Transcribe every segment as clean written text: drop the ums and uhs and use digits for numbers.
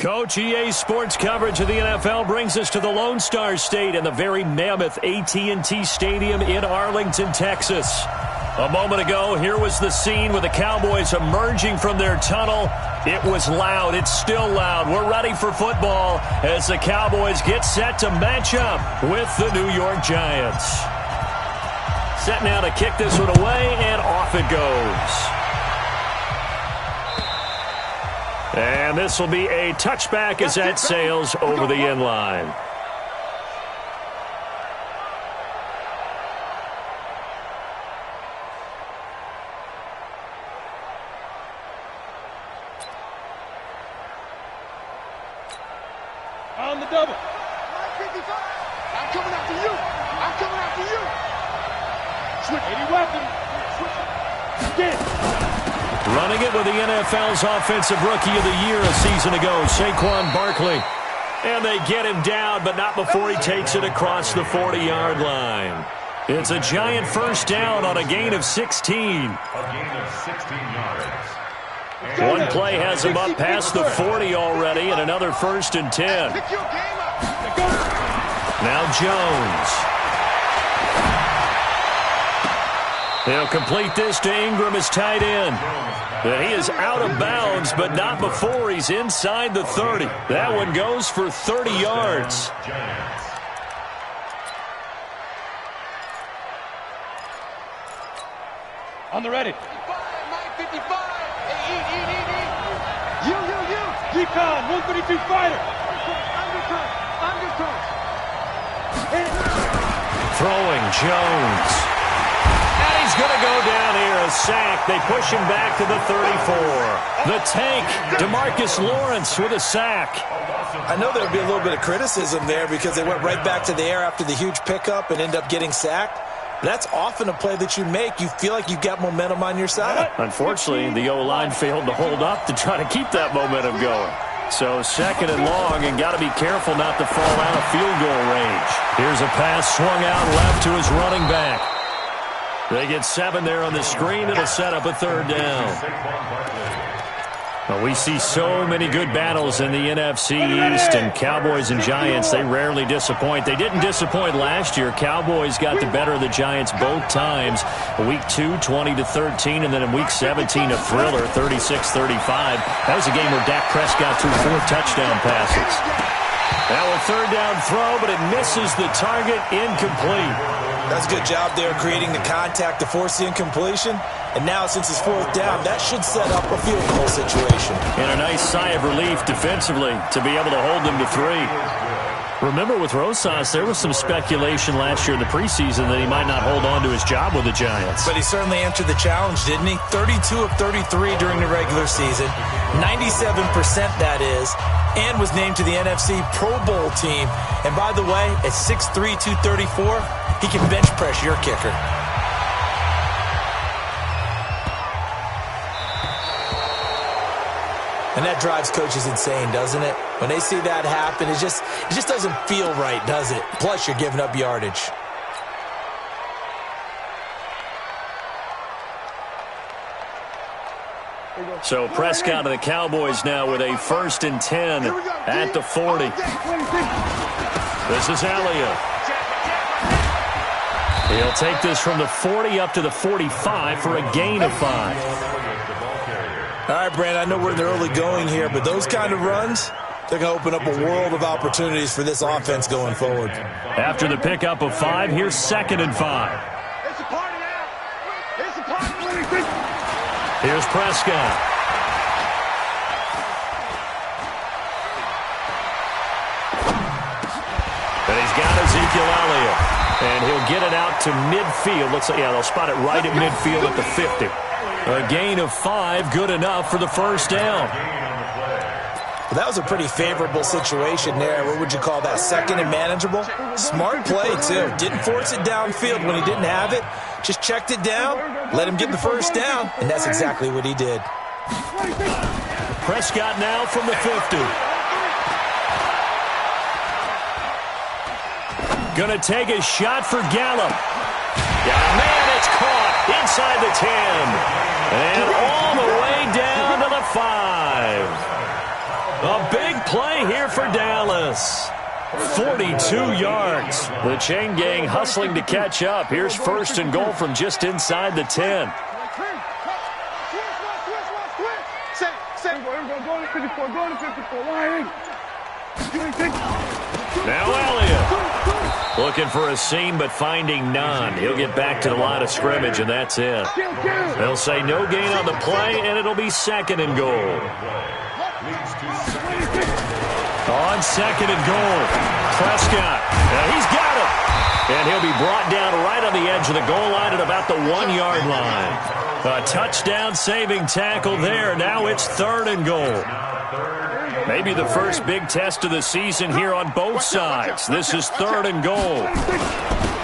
Coach, EA Sports coverage of the NFL brings us to the Lone Star State and the very mammoth AT&T Stadium in Arlington, Texas. A moment ago, here was the scene with the Cowboys emerging from their tunnel. It was loud. It's still loud. We're ready for football as the Cowboys get set to match up with the New York Giants. Set now to kick this one away, and off it goes. And this will be a touchback as that sails over the end line. On the double. I'm coming after you. I'm coming after you. Switch. 80 weapon. Switch. Again. Running it with the NFL's Offensive Rookie of the Year a season ago, Saquon Barkley. And they get him down, but not before he takes it across the 40-yard line. It's a Giant first down on a gain of 16. A gain of 16 yards. One play has him up past the 40 already, and another 1st and 10. Now Jones. He'll complete this to Ingram as tight end. And he is out of bounds, but not before he's inside the 30. That one goes for 30 yards. On the ready. 55. You. Recon, 132 fighter. Undercut. Throwing Jones. And he's going to go down here, a sack. They push him back to the 34. The tank, DeMarcus Lawrence with a sack. I know there would be a little bit of criticism there because they went right back to the air after the huge pickup and end up getting sacked. That's often a play that you make. You feel like you've got momentum on your side. Unfortunately, the O-line failed to hold up to try to keep that momentum going. So 2nd and long, and got to be careful not to fall out of field goal range. Here's a pass swung out left to his running back. They get 7 there on the screen. It'll set up a 3rd down. Well, we see so many good battles in the NFC East, and Cowboys and Giants, they rarely disappoint. They didn't disappoint last year. Cowboys got the better of the Giants both times. Week 2, 20-13, and then in Week 17, a thriller, 36-35. That was a game where Dak Prescott threw 4 touchdown passes. Now a 3rd down throw, but it misses the target, incomplete. That's a good job there creating the contact to force the incompletion. And now, since it's 4th down, that should set up a field goal situation. And a nice sigh of relief defensively to be able to hold them to 3. Remember, with Rosas, there was some speculation last year in the preseason that he might not hold on to his job with the Giants. But he certainly answered the challenge, didn't he? 32 of 33 during the regular season, 97% that is, and was named to the NFC Pro Bowl team. And by the way, at 6'3", 234, he can bench press your kicker. And that drives coaches insane, doesn't it? When they see that happen, it just doesn't feel right, does it? Plus, you're giving up yardage. So Prescott and the Cowboys now with a 1st and 10 at the 40. This is Elliott. He'll take this from the 40 up to the 45 for a gain of 5. All right, Brand, I know we're in the early going here, but those kind of runs, they're going to open up a world of opportunities for this offense going forward. After the pickup of 5, here's 2nd and 5. It's a party now. It's a party. Here's Prescott. And he's got Ezekiel Elliott. And he'll get it out to midfield. Looks like, yeah, they'll spot it right at midfield at the 50. A gain of 5, good enough for the 1st down. Well, that was a pretty favorable situation there. What would you call that, 2nd and manageable? Smart play, too. Didn't force it downfield when he didn't have it. Just checked it down, let him get the 1st down, and that's exactly what he did. Prescott now from the 50. Gonna take a shot for Gallup. Yeah, man, it's caught inside the 10. And all the way down to the 5. A big play for Dallas. 42 yards. The chain gang hustling to catch up. Here's first and goal from just inside the 10. Now Elliott looking for a seam but finding none. He'll get back to the line of scrimmage, and that's it. They'll say no gain on the play, and it'll be second and goal. On second and goal, Prescott. He's got it. And he'll be brought down right on the edge of the goal line at about the 1-yard line. A touchdown-saving tackle there. Now it's third and goal. Maybe the first big test of the season here on both sides. This is third and goal.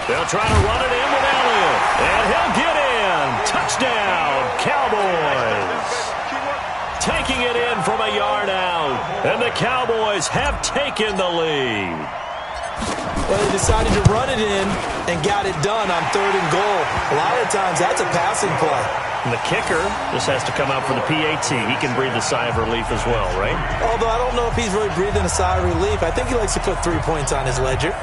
They'll try to run it in with Elliott. And he'll get in. Touchdown, Cowboys. Taking it in from a yard out. And the Cowboys have taken the lead. Well, they decided to run it in and got it done on third and goal. A lot of times that's a passing play. And the kicker just has to come out for the PAT. He can breathe a sigh of relief as well, right? Although I don't know if he's really breathing a sigh of relief. I think he likes to put 3 points on his ledger.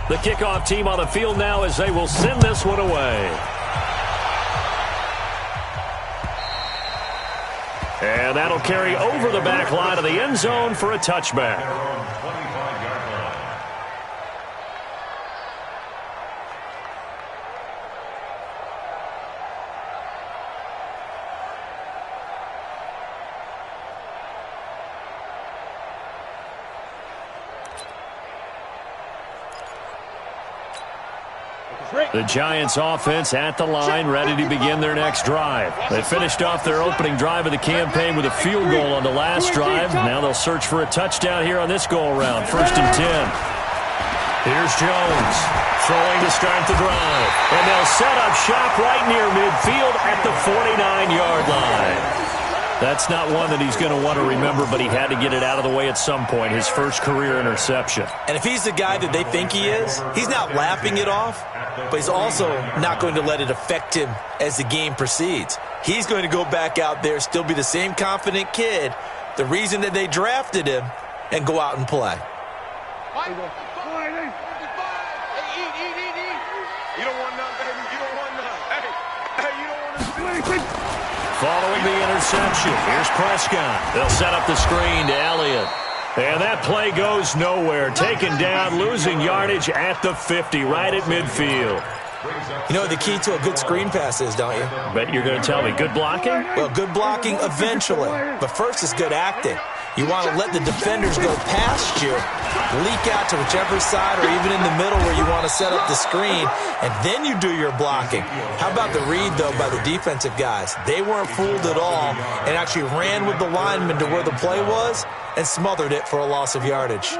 The kickoff team on the field now as they will send this one away. And that'll carry over the back line of the end zone for a touchback. The Giants offense at the line, ready to begin their next drive. They finished off their opening drive of the campaign with a field goal on the last drive. Now they'll search for a touchdown here on this go-around. First and 10. Here's Jones throwing to start the drive. And they'll set up shop right near midfield at the 49-yard line. That's not one that he's going to want to remember, but he had to get it out of the way at some point, his first career interception. And if he's the guy that they think he is, he's not laughing it off, but he's also not going to let it affect him as the game proceeds. He's going to go back out there, still be the same confident kid, the reason that they drafted him, and go out and play. You don't want none, baby. You don't want none. Hey, you don't want to. Following the interception, here's Prescott. They'll set up the screen to Elliott. And that play goes nowhere. Taken down, losing yardage at the 50, right at midfield. You know what the key to a good screen pass is, don't you? Bet you're going to tell me. Good blocking? Well, good blocking eventually. But first is good acting. You want to let the defenders go past you, leak out to whichever side or even in the middle where you want to set up the screen, and then you do your blocking. How about the read, though, by the defensive guys? They weren't fooled at all and actually ran with the lineman to where the play was and smothered it for a loss of yardage.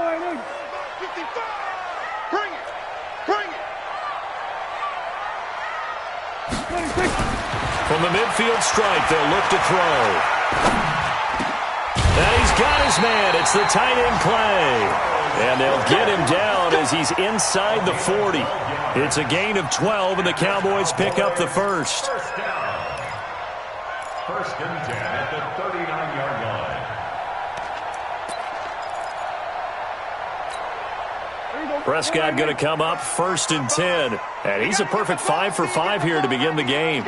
From the midfield stripe, they'll look to throw. And he's got his man. It's the tight end Clay. And they'll get him down as he's inside the 40. It's a gain of 12, and the Cowboys pick up the first. First and 10 at the 39-yard line. Prescott going to come up first and 10. And he's a perfect 5 for 5 here to begin the game.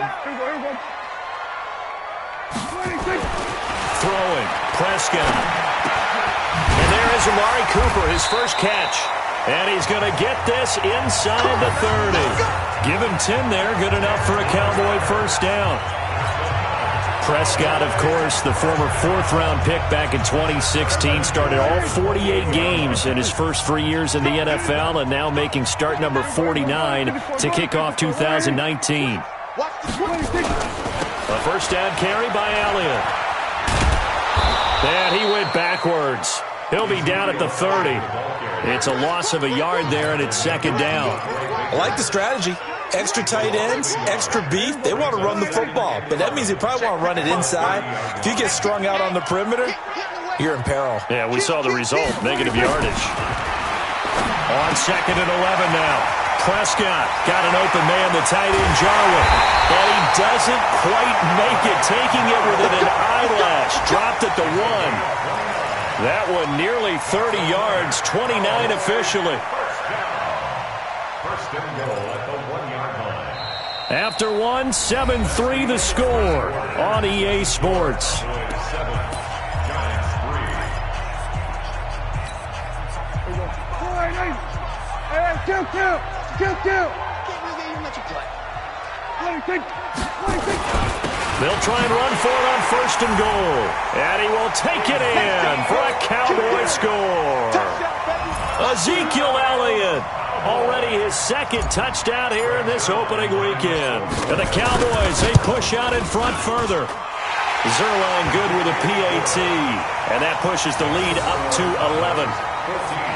Throwing, Prescott. And there is Amari Cooper, his first catch. And he's going to get this inside the 30. Give him 10 there, good enough for a Cowboy first down. Prescott, of course, the former fourth-round pick back in 2016, started all 48 games in his first 3 years in the NFL, and now making start number 49 to kick off 2019. A first down carry by Elliott. And he went backwards. He'll be down at the 30. It's a loss of a yard there, and it's second down. I like the strategy. extra tight ends, extra beef, they want to run the football. But that means they probably want to run it inside. If you get strung out on the perimeter, you're in peril. Yeah, we saw the result, negative yardage. On 2nd and 11 now. Prescott got an open man, the tight end Jarwin. And he doesn't quite make it, taking it within an eyelash. Dropped at the 1. That one nearly 30 yards, 29 officially. First and goal at the 1-yard line. After 1, 7-3 the score on EA Sports. 7, Giants 3. They'll try and run for it on 1st and goal. And he will take it in for a Cowboy score. Ezekiel Elliott, already his 2nd touchdown here in this opening weekend. And the Cowboys, they push out in front further. Zuerlein good with a PAT. And that pushes the lead up to 11. 14.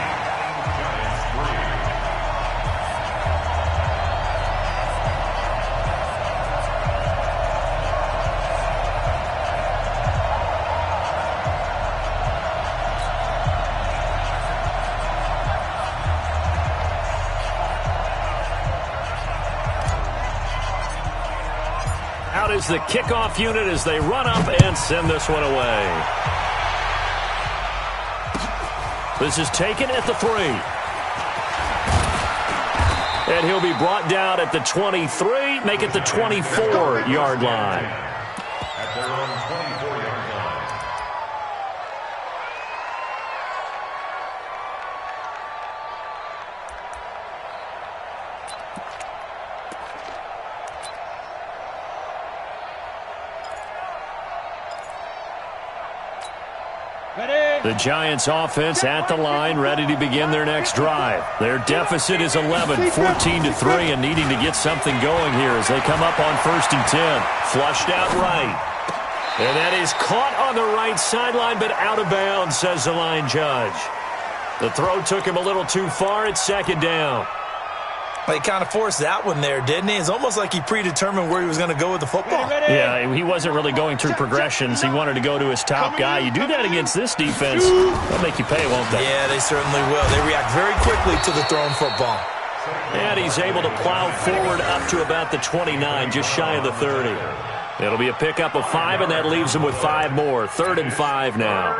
Out is the kickoff unit as they run up and send this one away. This is taken at the 3. And he'll be brought down at the 23, make it the 24-yard line. At their own 24-yard line. The Giants offense at the line, ready to begin their next drive. Their deficit is 11, 14-3, and needing to get something going here as they come up on 1st and 10. Flushed out right. And that is caught on the right sideline, but out of bounds, says the line judge. The throw took him a little too far. It's 2nd down. He kind of forced that one there, didn't he? It's almost like he predetermined where he was going to go with the football. Yeah, he wasn't really going through progressions. He wanted to go to his top guy. You do that against this defense, they'll make you pay, won't they? Yeah, they certainly will. They react very quickly to the thrown football. And he's able to plow forward up to about the 29, just shy of the 30. It'll be a pickup of 5, and that leaves him with 5 more. 3rd and 5 now.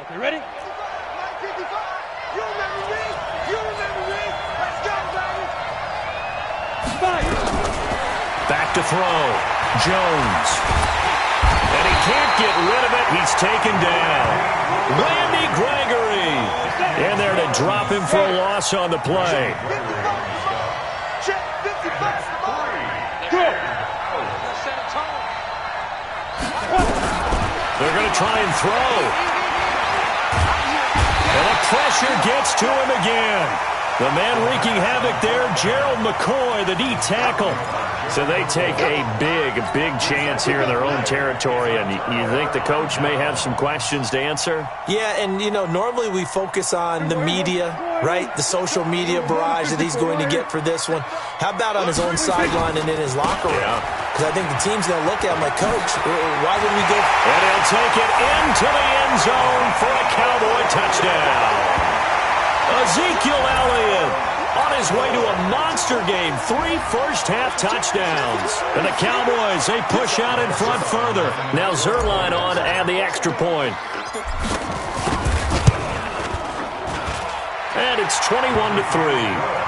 Okay, ready? 55, 955. You remember me? You remember me? Let's go, baby. Fire. Back to throw. Jones. And he can't get rid of it. He's taken down. Randy Gregory. In there to drop him for a loss on the play. 55. Check 55. Go. They're going to try and throw. And the pressure gets to him again. The man wreaking havoc there, Gerald McCoy, the D tackle. So they take a big chance here in their own territory. And you think the coach may have some questions to answer? Yeah, and, you know, normally we focus on the media, right? The social media barrage that he's going to get for this one. How about on his own sideline and in his locker room? Because I think the team's going to look at him like, Coach, why would we go? And he'll take it into the end zone for a Cowboy touchdown. Ezekiel Elliott on his way to a monster game. 3 first-half touchdowns. And the Cowboys, they push out in front further. Now Zuerlein on to add the extra point. And it's 21-3.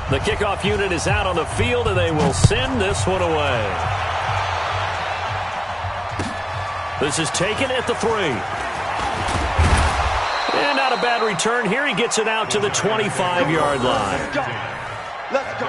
The kickoff unit is out on the field, and they will send this one away. This is taken at the 3. And not a bad return here. He gets it out to the 25-yard line. Let's go. Let's go.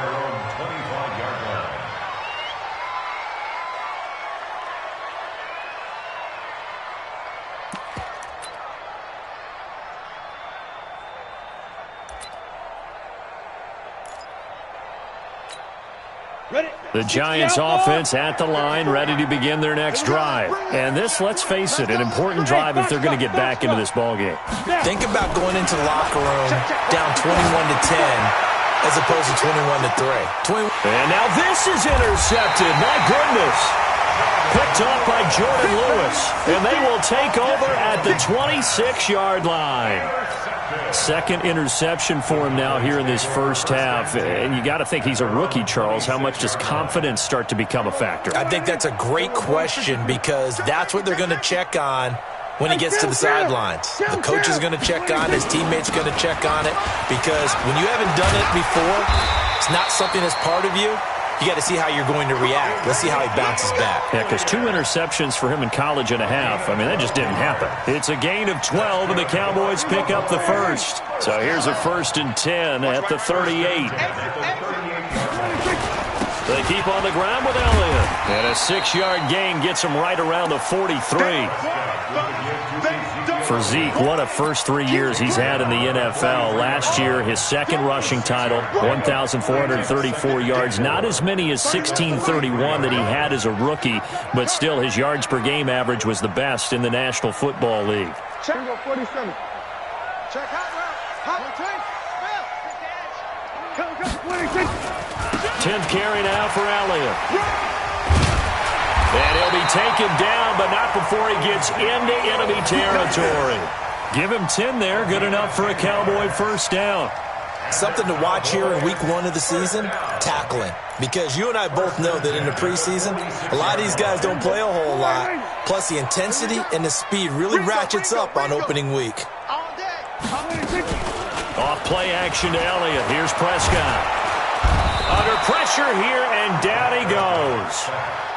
The Giants offense at the line, ready to begin their next drive. And this, let's face it, an important drive if they're going to get back into this ballgame. Think about going into the locker room down 21-10 as opposed to 21-3. And now this is intercepted. My goodness. Picked off by Jordan Lewis. And they will take over at the 26-yard line. Second interception for him now here in this first half. And you got to think he's a rookie, Charles. How much does confidence start to become a factor? I think that's a great question because that's what they're going to check on when he gets to the sidelines. The coach is going to check on it. His teammates are going to check on it because when you haven't done it before, it's not something that's part of you. You got to see how you're going to react. Let's see how he bounces back. Yeah, because 2 interceptions for him in college and a half. I mean, that just didn't happen. It's a gain of 12, and the Cowboys pick up the first. So here's a 1st and 10 at the 38. They keep on the ground with Elliott. And a 6-yard gain gets him right around the 43. For Zeke, what a first 3 years he's had in the NFL. Last year, his second rushing title, 1,434 yards. Not as many as 1,631 that he had as a rookie, but still his yards per game average was the best in the National Football League. Check 47. Check hot 10th carry now for Elliott. And he'll be taken down, but not before he gets into enemy territory. Give him 10 there. Good enough for a Cowboy first down. Something to watch here in week 1 of the season, tackling. Because you and I both know that in the preseason, a lot of these guys don't play a whole lot. Plus, the intensity and the speed really ratchets up on opening week. Off play action to Elliott. Here's Prescott. Under pressure here, and down he goes.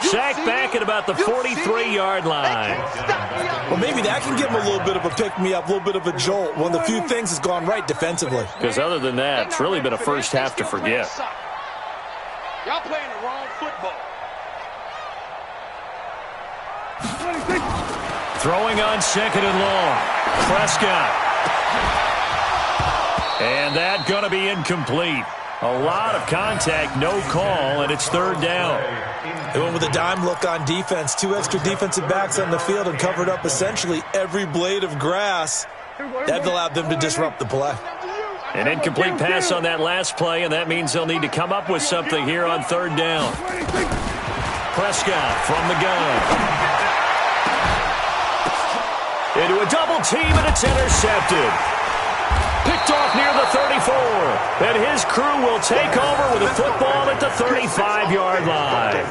Sacked back at about the 43-yard line. Well, maybe that can give him a little bit of a pick-me-up, a little bit of a jolt. One of the few things has gone right defensively. Because other than that, it's really been a first half to forget. Y'all playing the wrong football. Throwing on 2nd and long. Prescott. And that going to be incomplete. A lot of contact, no call, and it's 3rd down. They went with a dime look on defense. 2 extra defensive backs on the field and covered up essentially every blade of grass. That allowed them to disrupt the play. An incomplete pass on that last play, and that means they'll need to come up with something here on 3rd down. Prescott from the gun. Into a double team, and it's intercepted. Picked off near the 34. And his crew will take over with a football at the 35-yard line.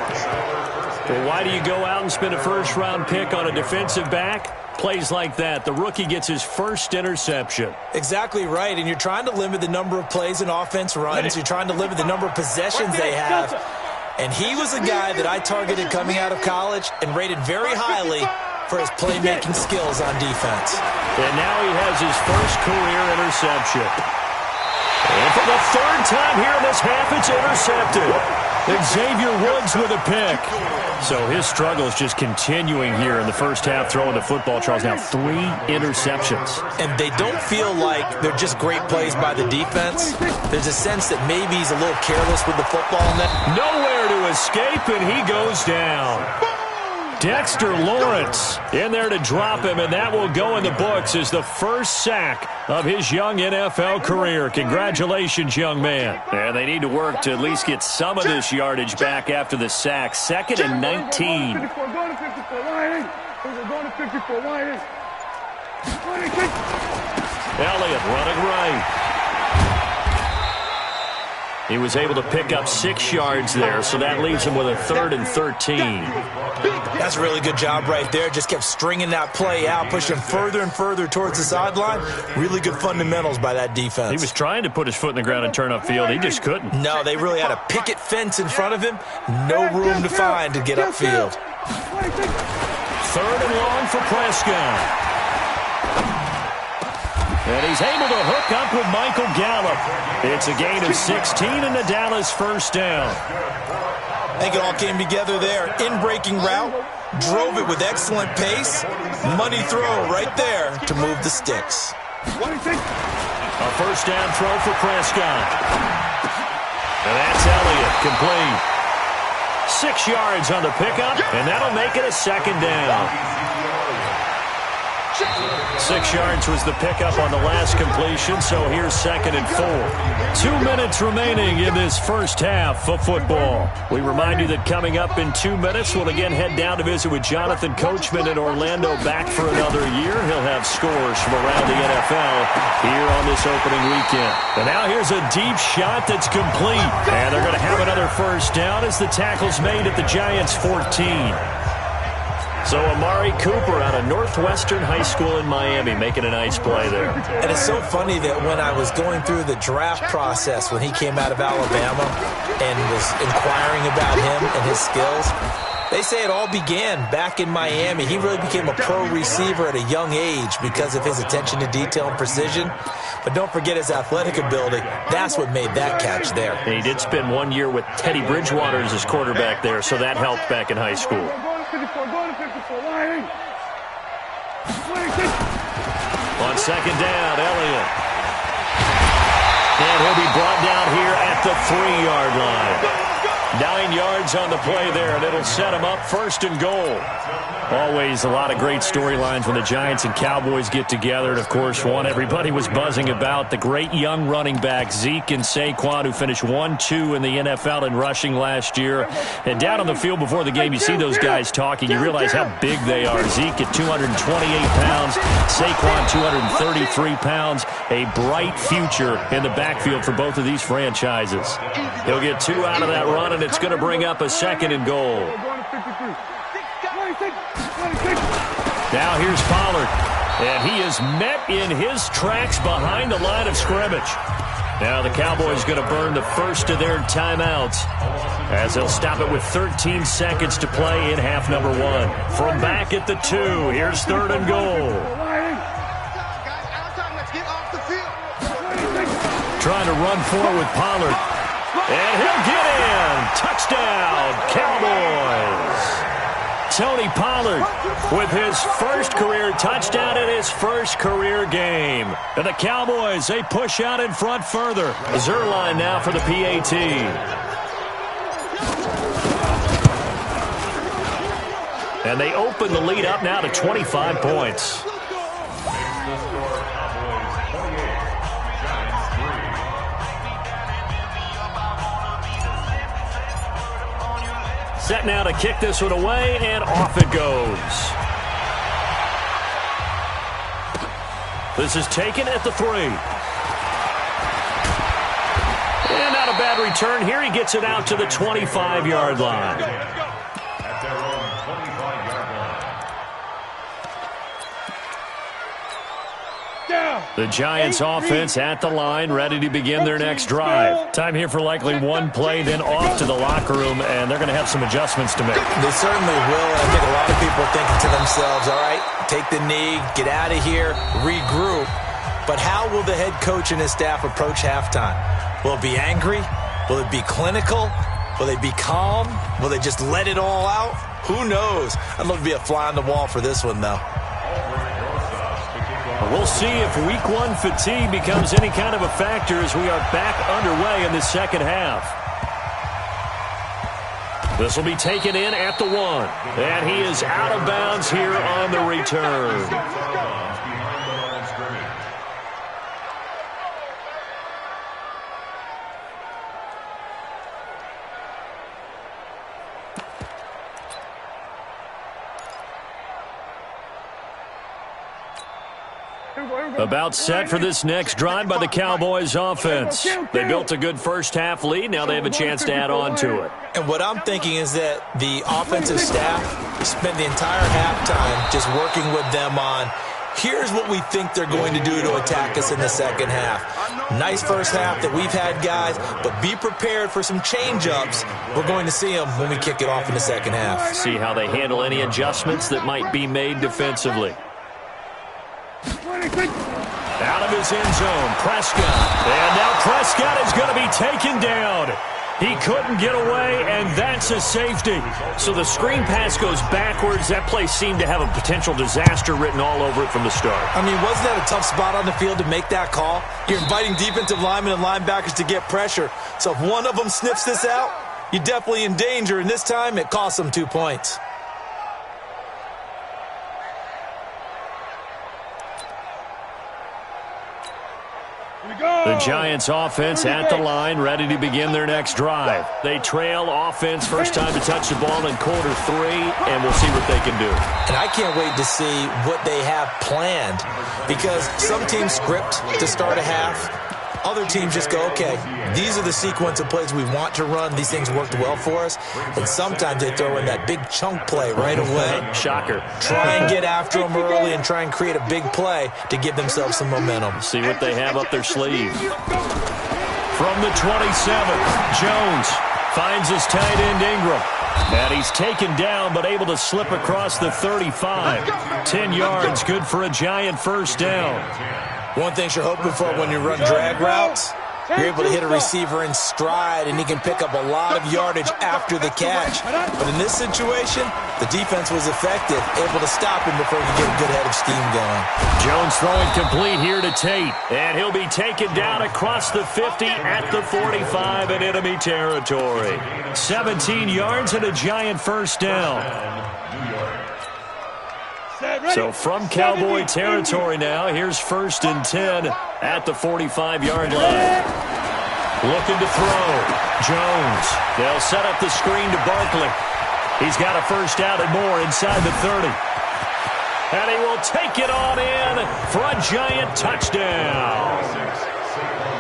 Well, why do you go out and spend a first-round pick on a defensive back? Plays like that. The rookie gets his first interception. Exactly right. And you're trying to limit the number of plays an offense runs. You're trying to limit the number of possessions they have. And he was a guy that I targeted coming out of college and rated very highly for his playmaking skills on defense. And now he has his first career interception. And for the 3rd time here in this half, it's intercepted. Xavier Woods with a pick. So his struggle is just continuing here in the first half, throwing the football. Charles, now 3 interceptions. And they don't feel like they're just great plays by the defense. There's a sense that maybe he's a little careless with the football. Nowhere to escape, and he goes down. Dexter Lawrence in there to drop him, and that will go in the books as the first sack of his young NFL career. Congratulations, young man. And they need to work to at least get some of this yardage back after the sack. 2nd and 19. Elliott running right. He was able to pick up 6 yards there, so that leaves him with a 3rd and 13. That's a really good job right there. Just kept stringing that play out, pushing further and further towards the sideline. Really good fundamentals by that defense. He was trying to put his foot in the ground and turn upfield. He just couldn't. No, they really had a picket fence in front of him. No room to find to get upfield. 3rd and long for Prescott. And he's able to hook up with Michael Gallup. It's a gain of 16 and a Dallas first down. I think it all came together there. In-breaking route, drove it with excellent pace. Money throw right there to move the sticks. A first down throw for Prescott. And that's Elliott, complete. 6 yards on the pickup, and that'll make it a second down. 6 yards was the pickup on the last completion, so here's 2nd and 4. 2 minutes remaining in this first half of football. We remind you that coming up in 2 minutes, we'll again head down to visit with Jonathan Coachman in Orlando, back for another year. He'll have scores from around the NFL here on this opening weekend. And now here's a deep shot that's complete. And they're going to have another first down as the tackle's made at the Giants' 14. So Amari Cooper out of Northwestern High School in Miami making a nice play there. And it's so funny that when I was going through the draft process when he came out of Alabama and was inquiring about him and his skills, they say it all began back in Miami. He really became a pro receiver at a young age because of his attention to detail and precision. But don't forget his athletic ability. That's what made that catch there. And he did spend 1 year with Teddy Bridgewater as his quarterback there, so that helped back in high school. On second down, Elliott. And he'll be brought down here at the 3-yard line. 9 yards on the play there, and it'll set him up 1st and goal. Always a lot of great storylines when the Giants and Cowboys get together. And, of course, one everybody was buzzing about, the great young running back Zeke and Saquon, who finished 1-2 in the NFL in rushing last year. And down on the field before the game, you see those guys talking. You realize how big they are. Zeke at 228 pounds, Saquon 233 pounds. A bright future in the backfield for both of these franchises. He'll get 2 out of that run, and it's going to bring up a 2nd and goal. Now here's Pollard, and he is met in his tracks behind the line of scrimmage. Now the Cowboys going to burn the first of their timeouts as they'll stop it with 13 seconds to play in half number 1. From back at the 2, here's 3rd and goal. Trying to run forward with Pollard, and he'll get in. Touchdown, Cowboys. Tony Pollard with his first career touchdown in his first career game. And the Cowboys, they push out in front further. Zuerlein now for the PAT. And they open the lead up now to 25 points. Set now to kick this one away, and off it goes. This is taken at the 3. And not a bad return here. He gets it out to the 25-yard line. At their own 25-yard line. The Giants offense at the line, ready to begin their next drive. Time here for likely one play, then off to the locker room, and they're going to have some adjustments to make. They certainly will. I think a lot of people are thinking to themselves, all right, take the knee, get out of here, regroup. But how will the head coach and his staff approach halftime? Will it be angry? Will it be clinical? Will they be calm? Will they just let it all out? Who knows? I'd love to be a fly on the wall for this one, though. We'll see if week 1 fatigue becomes any kind of a factor as we are back underway in the second half. This will be taken in at the 1. And he is out of bounds here on the return. About set for this next drive by the Cowboys offense. They built a good first half lead. Now they have a chance to add on to it. And what I'm thinking is that the offensive staff spent the entire halftime just working with them on, here's what we think they're going to do to attack us in the second half. Nice first half that we've had, guys, but be prepared for some change-ups. We're going to see them when we kick it off in the second half. See how they handle any adjustments that might be made defensively. Out of his end zone, Prescott. And now Prescott is going to be taken down. He couldn't get away, and that's a safety. So the screen pass goes backwards. That play seemed to have a potential disaster written all over it from the start. I mean, wasn't that a tough spot on the field to make that call? You're inviting defensive linemen and linebackers to get pressure. So if one of them sniffs this out, you're definitely in danger, and this time it cost them 2 points. The Giants offense at the line, ready to begin their next drive. They trail offense, first time to touch the ball in quarter 3, and we'll see what they can do. And I can't wait to see what they have planned, because some teams script to start a half. Other teams just go, okay, these are the sequence of plays we want to run. These things worked well for us. And sometimes they throw in that big chunk play right away. Shocker. Try and get after them early and try and create a big play to give themselves some momentum. See what they have up their sleeve. From the 27, Jones finds his tight end Ingram. And he's taken down but able to slip across the 35. 10 yards, good for a Giant first down. One thing you're hoping for when you run drag routes, you're able to hit a receiver in stride, and he can pick up a lot of yardage after the catch. But in this situation, the defense was effective, able to stop him before he could get a good head of steam going. Jones throwing complete here to Tate, and he'll be taken down across the 50 at the 45 in enemy territory. 17 yards and a Giant first down. So from Cowboy territory now, here's 1st and 10 at the 45-yard line. Looking to throw. Jones. They'll set up the screen to Barkley. He's got a first out and more inside the 30. And he will take it on in for a Giant touchdown.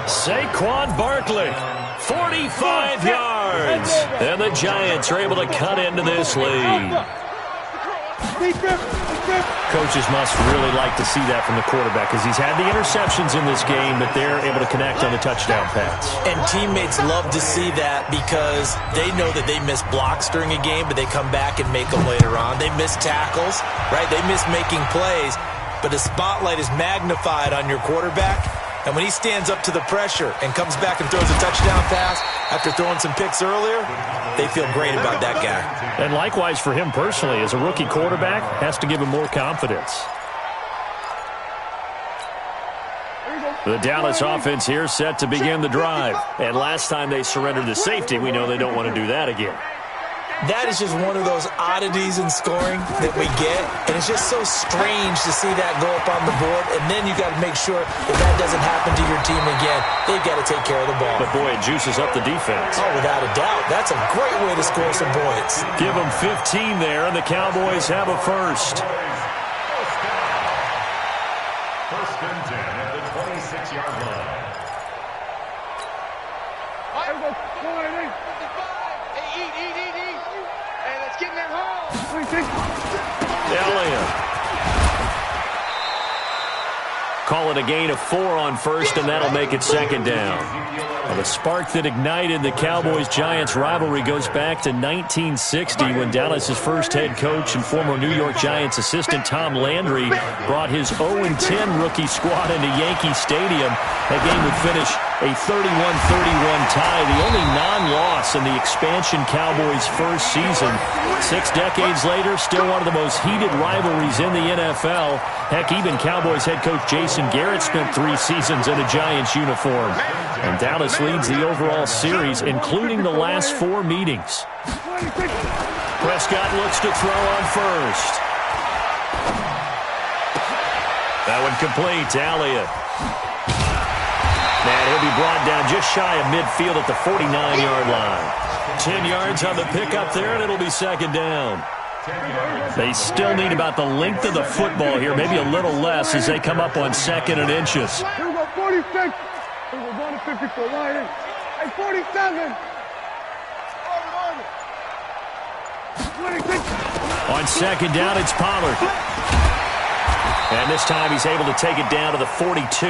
Saquon Barkley, 45 yards. And the Giants are able to cut into this lead. Coaches must really like to see that from the quarterback, because he's had the interceptions in this game, but they're able to connect on the touchdown pass. And teammates love to see that, because they know that they miss blocks during a game, but they come back and make them later on. They miss tackles, right? They miss making plays, but the spotlight is magnified on your quarterback. And when he stands up to the pressure and comes back and throws a touchdown pass after throwing some picks earlier, they feel great about that guy. And likewise for him personally, as a rookie quarterback, has to give him more confidence. The Dallas offense here set to begin the drive. And last time they surrendered the safety, we know they don't want to do that again. That is just one of those oddities in scoring that we get, and it's just so strange to see that go up on the board, and then you got to make sure if that doesn't happen to your team again, they've got to take care of the ball. But boy, it juices up the defense. Oh, without a doubt. That's a great way to score some points. Give them 15 there, and the Cowboys have a first. First and 10 at the 26-yard line. Elliott. Call it a gain of 4 on first, and that'll make it 2nd down. Well, the spark that ignited the Cowboys-Giants rivalry goes back to 1960 when Dallas's first head coach and former New York Giants assistant Tom Landry brought his 0-10 rookie squad into Yankee Stadium. That game would finish a 31-31 tie, the only non-loss in the expansion Cowboys' first season. 6 decades later, still one of the most heated rivalries in the NFL. Heck, even Cowboys head coach Jason Garrett spent 3 seasons in a Giants uniform. And Dallas leads the overall series, including the last 4 meetings. Prescott looks to throw on first. That one complete to Elliott. And he'll be brought down just shy of midfield at the 49-yard line. 10 yards on the pickup there, and it'll be 2nd down. They still need about the length of the football here, maybe a little less as they come up on 2nd and inches. Here we go, 46. Here we go, going to 54. Line. Hey, 47. 26. On 2nd down, it's Pollard. And this time he's able to take it down to the 42.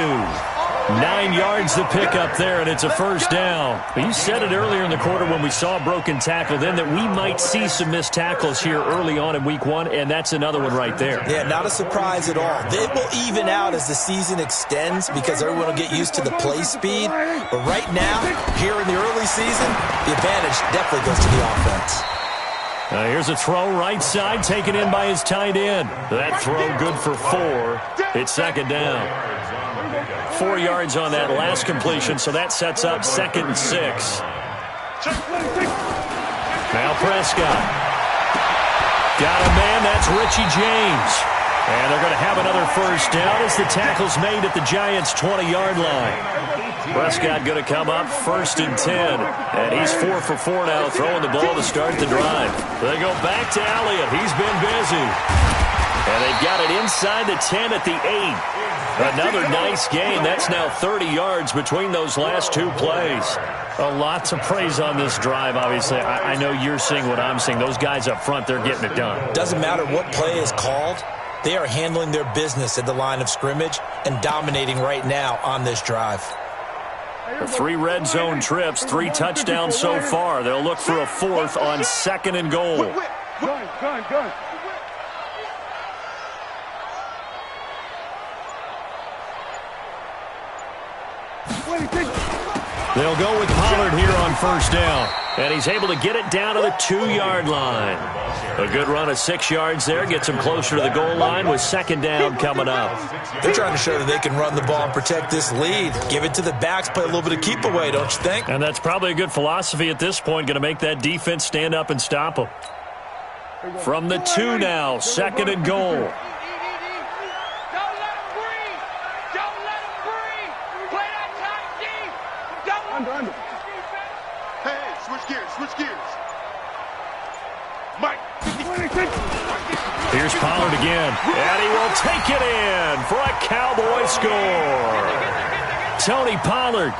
9 yards to pick up there, and it's a first down. But you said it earlier in the quarter when we saw a broken tackle then that we might see some missed tackles here early on in week 1, and that's another one right there. Yeah, not a surprise at all. They will even out as the season extends because everyone will get used to the play speed. But right now, here in the early season, the advantage definitely goes to the offense. Here's a throw right side taken in by his tight end. That throw good for 4. It's 2nd down. 4 yards on that last completion, so that sets up 2nd and 6. Now Prescott. Got a man, that's Richie James. And they're going to have another first down as the tackle's made at the Giants' 20-yard line. Prescott going to come up 1st and 10. And he's 4 for 4 now, throwing the ball to start the drive. They go back to Elliott. He's been busy. And they've got it inside the 10 at the 8. Another nice game. That's now 30 yards between those last two plays. A lot to praise on this drive, obviously. I know you're seeing what I'm seeing. Those guys up front, they're getting it done. Doesn't matter what play is called. They are handling their business at the line of scrimmage and dominating right now on this drive. 3 red zone trips, 3 touchdowns so far. They'll look for a 4th on 2nd and goal. Gun. They'll go with Pollard here on 1st down. And he's able to get it down to the 2-yard line. A good run of 6 yards there. Gets him closer to the goal line with 2nd down coming up. They're trying to show that they can run the ball and protect this lead. Give it to the backs, play a little bit of keep away, don't you think? And that's probably a good philosophy at this point. Going to make that defense stand up and stop them. From the 2 now, 2nd and goal. Switch gears. Mike. Here's Pollard again. And he will take it in for a Cowboy score. Tony Pollard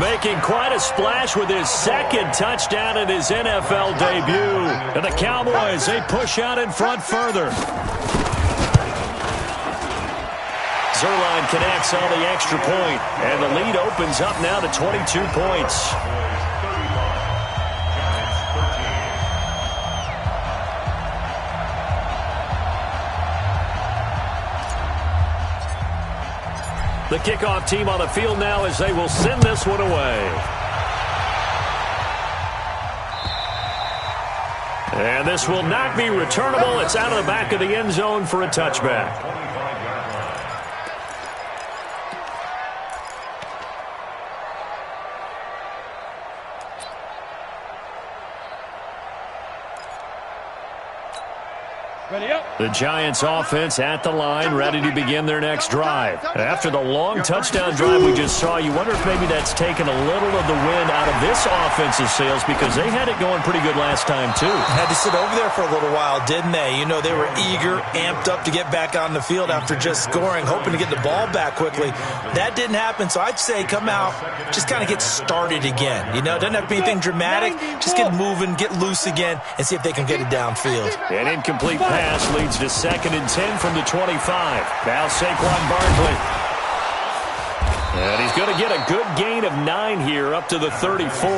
making quite a splash with his 2nd touchdown in his NFL debut. And the Cowboys, they push out in front further. Zuerlein connects on the extra point. And the lead opens up now to 22 points. The kickoff team on the field now as they will send this one away. And this will not be returnable. It's out of the back of the end zone for a touchback. The Giants offense at the line, ready to begin their next drive. After the long touchdown drive we just saw, you wonder if maybe that's taken a little of the wind out of this offensive sails because they had it going pretty good last time too. Had to sit over there for a little while, didn't they? You know, they were eager, amped up to get back on the field after just scoring, hoping to get the ball back quickly. That didn't happen, so I'd say come out, just kind of get started again. You know, it doesn't have to be anything dramatic. Just get moving, get loose again, and see if they can get it downfield. An incomplete pass leads to 2nd and 10 from the 25. Now Saquon Barkley. And he's going to get a good gain of 9 here up to the 34.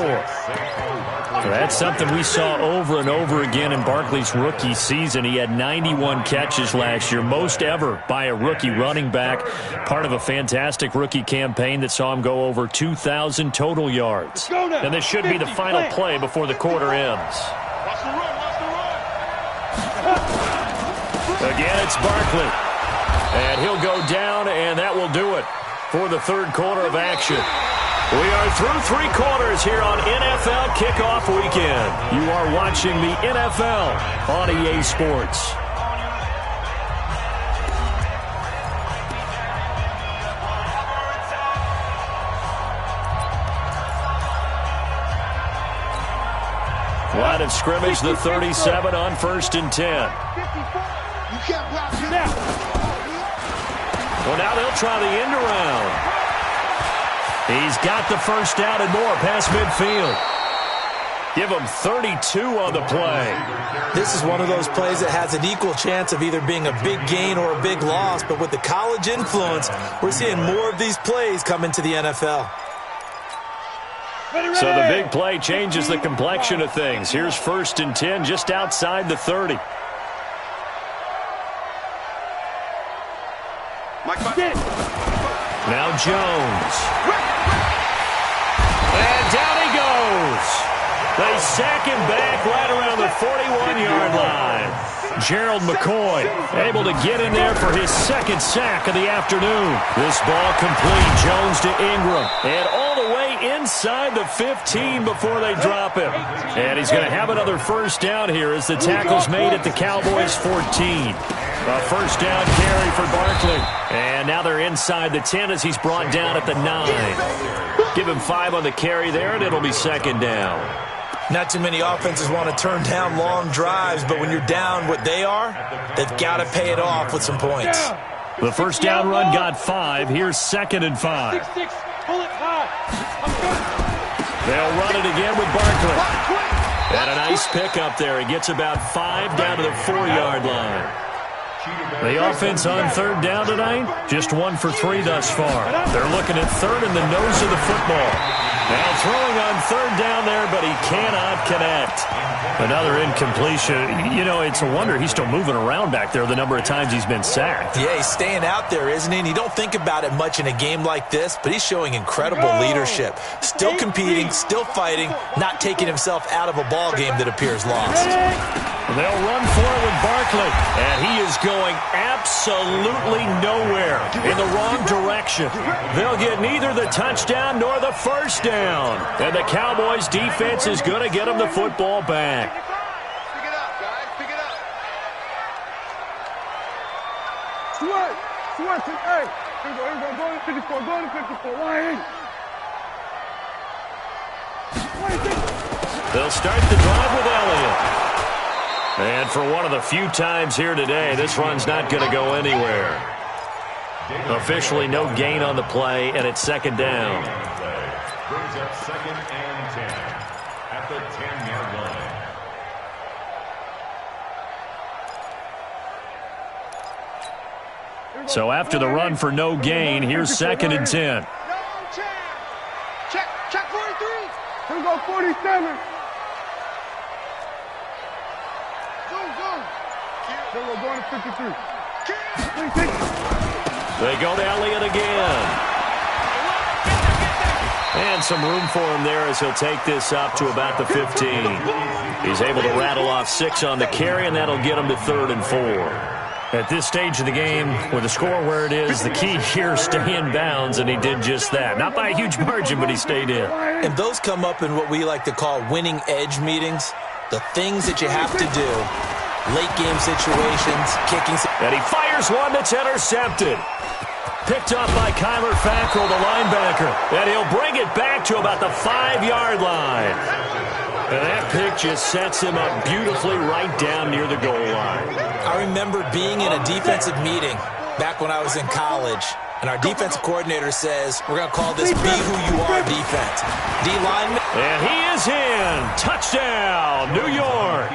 That's something we saw over and over again in Barkley's rookie season. He had 91 catches last year, most ever by a rookie running back. Part of a fantastic rookie campaign that saw him go over 2,000 total yards. And this should be the final play before the quarter ends. Again, it's Barkley. And he'll go down, and that will do it for the 3rd quarter of action. We are through 3 quarters here on NFL Kickoff Weekend. You are watching the NFL on EA Sports. Line of scrimmage, the 37 on 1st and 10. Well, now they'll try the end around. He's got the first down and more past midfield. Give him 32 on the play. This is one of those plays that has an equal chance of either being a big gain or a big loss, but with the college influence, we're seeing more of these plays come into the NFL. So the big play changes the complexion of things. Here's 1st and 10 just outside the 30. Now Jones. And down he goes. They sack him back right around the 41-yard line. Gerald McCoy able to get in there for his 2nd sack of the afternoon. This ball complete. Jones to Ingram. And all the way inside the 15 before they drop him. And he's going to have another first down here as the tackle's made at the Cowboys' 14. A first down carry for Barkley. And now they're inside the 10 as he's brought down at the 9. Give him 5 on the carry there, and it'll be second down. Not too many offenses want to turn down long drives, but when you're down what they are, they've got to pay it off with some points. The first down run got 5. Here's 2nd and 5. They'll run it again with Barkley. And a nice pickup there. He gets about 5 down to the 4-yard line. The offense on third down tonight, just 1 for 3 thus far. They're looking at third in the nose of the football. Now throwing on third down there, but he cannot connect. Another incompletion. You know, it's a wonder he's still moving around back there the number of times he's been sacked. Yeah, he's staying out there, isn't he? And you don't think about it much in a game like this, but he's showing incredible leadership. Still competing, still fighting, not taking himself out of a ball game that appears lost. They'll run forward Barkley, and he is going absolutely nowhere in the wrong direction. They'll get neither the touchdown nor the first down. And the Cowboys defense is going to get him the football back. Pick it up, guys. Pick it up. Sweat. Hey. Here we go. Go to 54. Go to 54. They'll start the drive with Elliott. And for one of the few times here today, this run's not going to go anywhere. Officially no gain on the play, and it's second down. Brings up 2nd and 10 at the 10-yard line. So after the run for no gain, here's 2nd and 10. Check 43. Here we go, 47. Then we're going to 53. They go to Elliott again. And some room for him there as he'll take this up to about the 15. He's able to rattle off 6 on the carry, and that'll get him to 3rd and 4. At this stage of the game, with the score where it is, the key here is stay in bounds, and he did just that. Not by a huge margin, but he stayed in. And those come up in what we like to call winning edge meetings. The things that you have to do. Late game situations, kicking. And he fires one that's intercepted. Picked up by Kyler Fackrell, the linebacker. And he'll bring it back to about the 5-yard line. And that pick just sets him up beautifully right down near the goal line. I remember being in a defensive meeting back when I was in college. And our defensive coordinator says, we're going to call this Be Who You Are defense. D-lineman. And he is in. Touchdown, New York.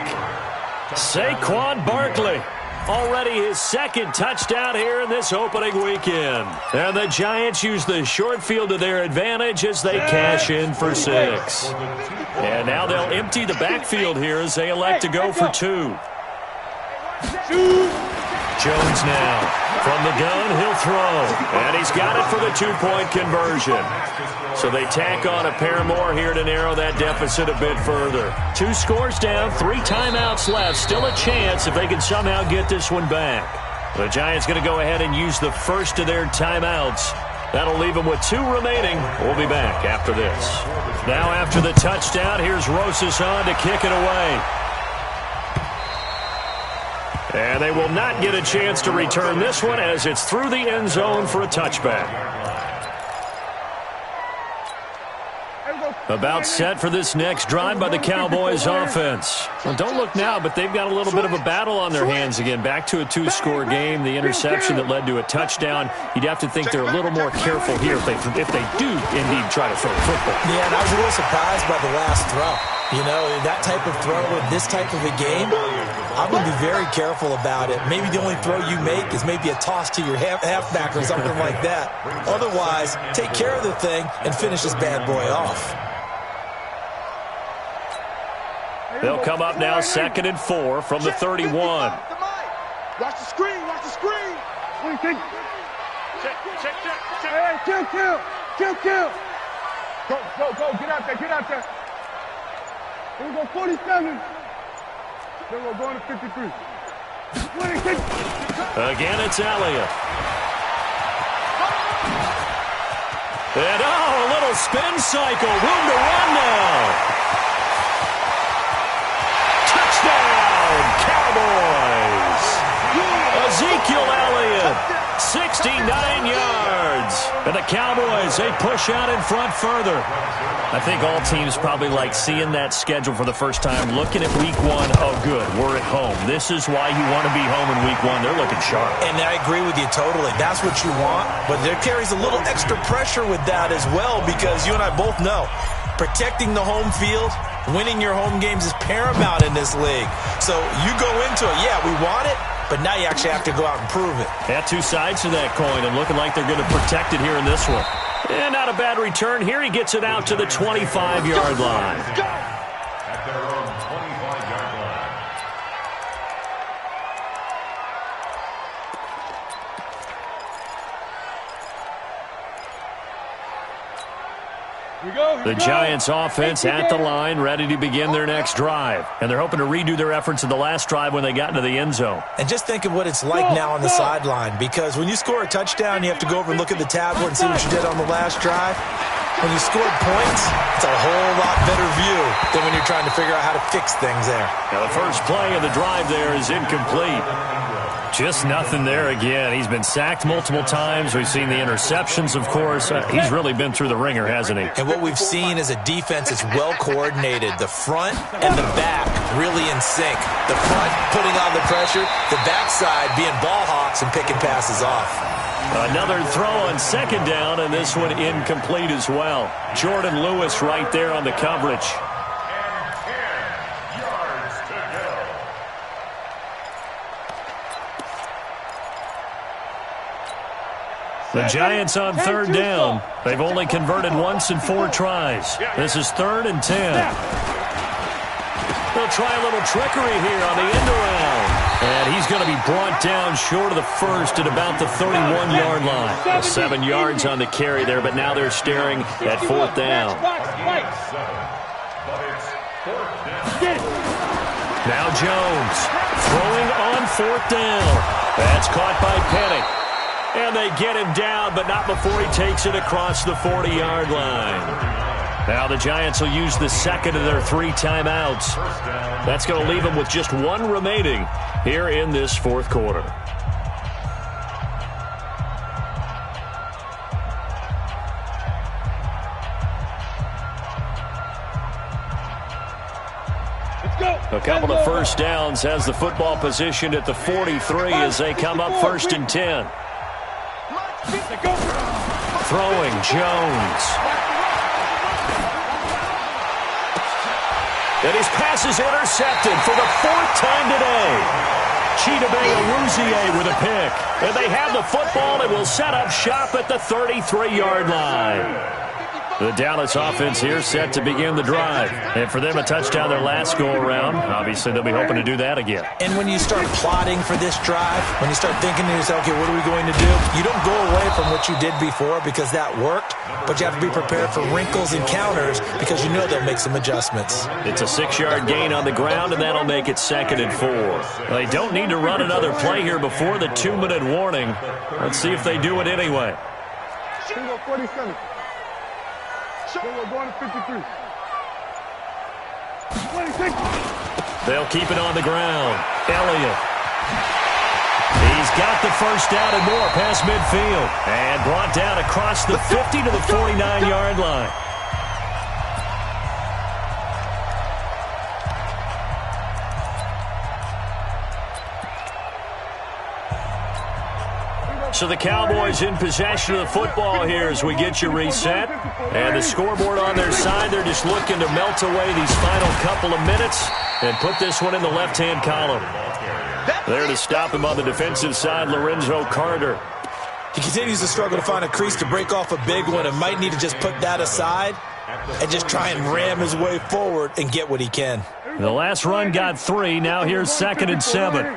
Saquon Barkley, already his 2nd touchdown here in this opening weekend. And the Giants use the short field to their advantage as they cash in for 6. And now they'll empty the backfield here as they elect to go for 2. Jones now. From the gun, he'll throw. And he's got it for the 2-point conversion. So they tack on a pair more here to narrow that deficit a bit further. 2 scores down, 3 timeouts left. Still a chance if they can somehow get this one back. The Giants going to go ahead and use the first of their timeouts. That'll leave them with 2 remaining. We'll be back after this. Now after the touchdown, here's Rosas on to kick it away. And they will not get a chance to return this one as it's through the end zone for a touchback. About set for this next drive by the Cowboys offense. Well, don't look now, but they've got a little bit of a battle on their hands again. Back to a 2-score game. The interception that led to a touchdown. You'd have to think they're a little more careful here if they do indeed try to throw the football. Yeah, and I was a little surprised by the last throw. You know, that type of throw in this type of a game, I'm going to be very careful about it. Maybe the only throw you make is maybe a toss to your halfback or something like that. Otherwise, take care of the thing and finish this bad boy off. They'll come up now 2nd and 4 from the 31. Watch the screen. Watch the screen. Check. Hey, kill. Go. Get out there. Here we go, 47. Then we're going to 53. Again, it's Elliott. And a little spin cycle. Room to run now. Touchdown, Cowboys. Ezekiel Elliott, 69 yards. And the Cowboys, they push out in front further. I think all teams probably like seeing that schedule for the first time, looking at week one. Oh, good, we're at home. This is why you want to be home in week one. They're looking sharp. And I agree with you totally. That's what you want. But there carries a little extra pressure with that as well, because you and I both know protecting the home field, winning your home games is paramount in this league. So you go into it, yeah, we want it, but now you actually have to go out and prove it. Yeah, two sides to that coin, and looking like they're going to protect it here in this one. And not a bad return here. He gets it out to the 25-yard line. At their own 25-yard line. The Giants offense at the line, ready to begin their next drive. And they're hoping to redo their efforts in the last drive when they got into the end zone. And just think of what it's like now on the sideline, because when you score a touchdown, you have to go over and look at the tablet and see what you did on the last drive. When you scored points, it's a whole lot better view than when you're trying to figure out how to fix things there. Now the first play of the drive there is incomplete. Just nothing there again. He's been sacked multiple times. We've seen the interceptions, of course. He's really been through the ringer, hasn't he? And what we've seen is a defense that's well coordinated. The front and the back really in sync. The front putting on the pressure, the backside being ball hawks and picking passes off. Another throw on second down, and this one incomplete as well. Jordan Lewis right there on the coverage. The Giants on third down. They've only converted once in 4 tries. This is 3rd and 10. They'll try a little trickery here on the end around. And he's going to be brought down short of the first at about the 31-yard line. 7 yards on the carry there, but now they're staring at 4th down. Now Jones throwing on 4th down. That's caught by Penning. And they get him down, but not before he takes it across the 40-yard line. Now the Giants will use the second of their 3 timeouts. That's going to leave them with just 1 remaining here in this 4th quarter. A couple of first downs has the football positioned at the 43 as they come up 1st and 10. Throwing Jones. And his pass is intercepted for the 4th time today. Chidobe Awuzie with a pick. And they have the football and will set up shop at the 33-yard line. The Dallas offense here set to begin the drive. And for them, a touchdown their last go-around. Obviously, they'll be hoping to do that again. And when you start plotting for this drive, when you start thinking to yourself, okay, what are we going to do? You don't go away from what you did before because that worked, but you have to be prepared for wrinkles and counters because you know they'll make some adjustments. It's a 6-yard gain on the ground, and that'll make it 2nd and 4. They don't need to run another play here before the 2-minute warning. Let's see if they do it anyway. 47. We're going to 53. 26. They'll keep it on the ground. Elliott. He's got the first down and more past midfield. And brought down across the 50 to the 49-yard line. So the Cowboys in possession of the football here as we get you reset. And the scoreboard on their side, they're just looking to melt away these final couple of minutes and put this one in the left-hand column. There to stop him on the defensive side, Lorenzo Carter. He continues to struggle to find a crease to break off a big one and might need to just put that aside and just try and ram his way forward and get what he can. The last run got 3. Now here's 2nd and 7.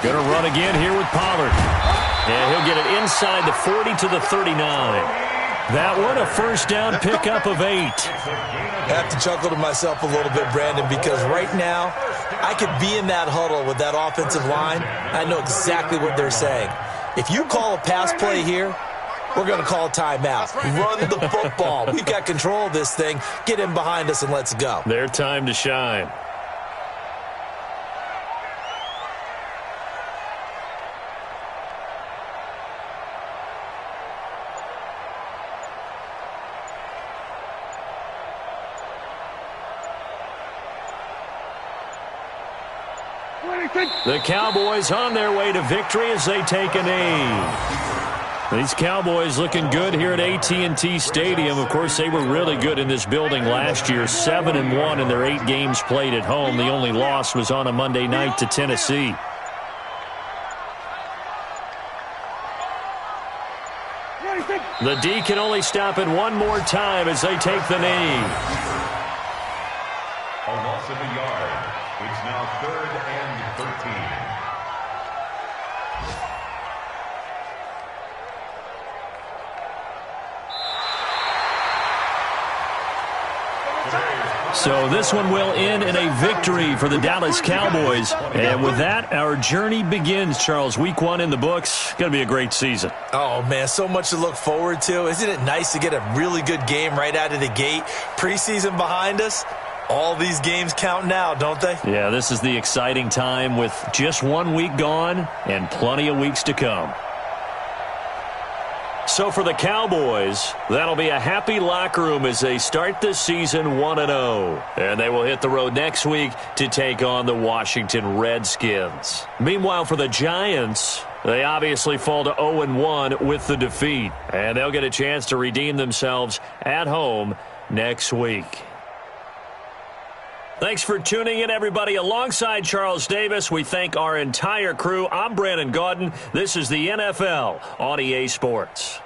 Going to run again here with Pollard. And he'll get it inside the 40 to the 39. That one, a first down pickup of 8. I have to chuckle to myself a little bit, Brandon, because right now I could be in that huddle with that offensive line. I know exactly what they're saying. If you call a pass play here, we're going to call a timeout. Run the football. We've got control of this thing. Get in behind us and let's go. Their time to shine. The Cowboys on their way to victory as they take a knee. These Cowboys looking good here at AT&T Stadium. Of course, they were really good in this building last year, 7-1 in their 8 games played at home. The only loss was on a Monday night to Tennessee. The D can only stop it one more time as they take the knee. A loss of a yard. It's now 3rd and 13. So this one will end in a victory for the Dallas Cowboys. And with that, our journey begins, Charles. Week 1 in the books. Going to be a great season. Oh, man, so much to look forward to. Isn't it nice to get a really good game right out of the gate? Preseason behind us. All these games count now, don't they? Yeah, this is the exciting time with just 1 week gone and plenty of weeks to come. So for the Cowboys, that'll be a happy locker room as they start this season 1-0. And they will hit the road next week to take on the Washington Redskins. Meanwhile, for the Giants, they obviously fall to 0-1 with the defeat. And they'll get a chance to redeem themselves at home next week. Thanks for tuning in, everybody. Alongside Charles Davis, we thank our entire crew. I'm Brandon Gaudin. This is the NFL on EA Sports.